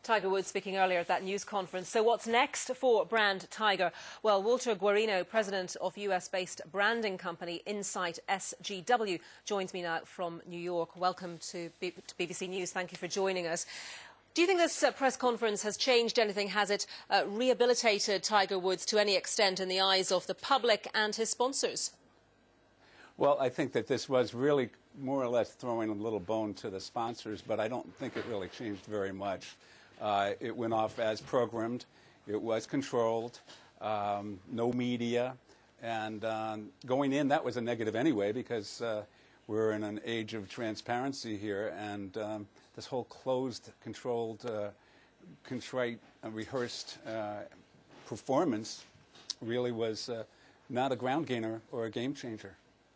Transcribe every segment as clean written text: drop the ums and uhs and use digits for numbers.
Tiger Woods speaking earlier at that news conference. So what's next for brand Tiger? Well, Walter Guarino, president of US-based branding company Insight SGW, joins me now from New York. Welcome to BBC News. Thank you for joining us. Do you think this press conference has changed anything? Has it rehabilitated Tiger Woods to any extent in the eyes of the public and his sponsors? Well, I think that this was really more or less throwing a little bone to the sponsors, but I don't think it really changed very much. It went off as programmed. It was controlled. No media. And going in, that was a negative anyway, because we're in an age of transparency here, and this whole closed, controlled, contrite, rehearsed performance really was not a ground gainer or a game changer.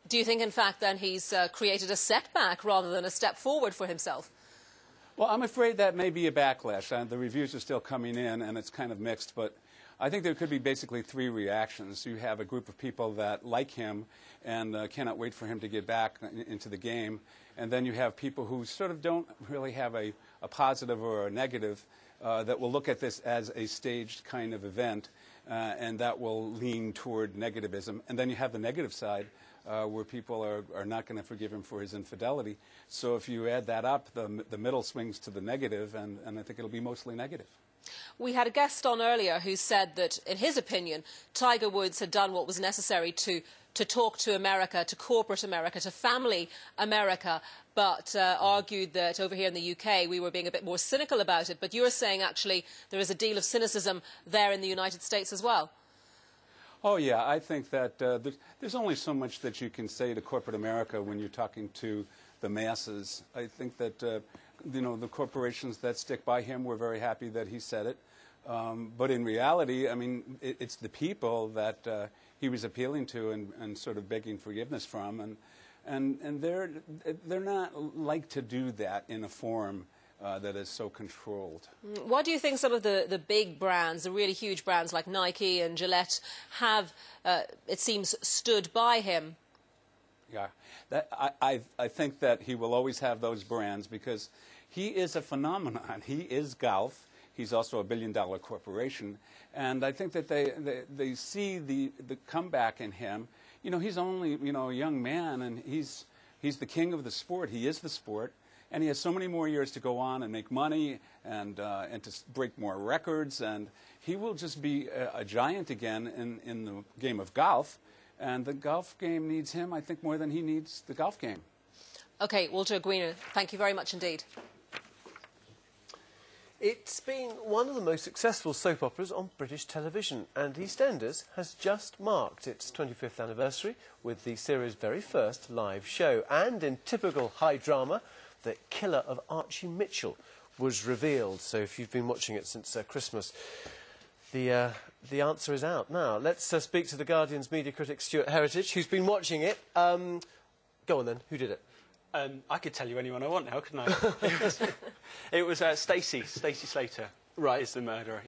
Do you think, in fact, then he's created a setback rather than a step forward for himself? Well, I'm afraid that may be a backlash. The reviews are still coming in, and it's kind of mixed, but I think there could be basically three reactions. You have a group of people that like him and cannot wait for him to get back into the game, and then you have people who sort of don't really have a positive or a negative that will look at this as a staged kind of event, and that will lean toward negativism. And then you have the negative side, where people are not going to forgive him for his infidelity. So if you add that up, the middle swings to the negative, and I think it'll be mostly negative. We had a guest on earlier who said that, in his opinion, Tiger Woods had done what was necessary to talk to America, to corporate America, to family America, but argued that over here in the UK we were being a bit more cynical about it. But you're saying, actually, there is a deal of cynicism there in the United States as well. Oh, yeah, I think that there's only so much that you can say to corporate America when you're talking to the masses. I think that, you know, the corporations that stick by him were very happy that he said it. But in reality, I mean, it's the people that he was appealing to and sort of begging forgiveness from. And they're not like to do that in a forum that is so controlled. What do you think some of the big brands, the really huge brands like Nike and Gillette, have, it seems, stood by him? Yeah, I think that he will always have those brands because he is a phenomenon. He is golf. He's also a billion-dollar corporation. And I think that they see the comeback in him. You know, he's only, you know, a young man, and he's the king of the sport. He is the sport. And he has so many more years to go on and make money and to break more records. And he will just be a giant again in the game of golf. And the golf game needs him, I think, more than he needs the golf game. OK, Walter Guarino, thank you very much indeed. It's been one of the most successful soap operas on British television, and EastEnders has just marked its 25th anniversary with the series' very first live show. And in typical high drama, the killer of Archie Mitchell was revealed. So if you've been watching it since Christmas, the answer is out now. Let's speak to the Guardian's media critic Stuart Heritage, who's been watching it. Go on then, who did it? I could tell you anyone I want now, couldn't I? It was Stacey Slater, right, is the murderer.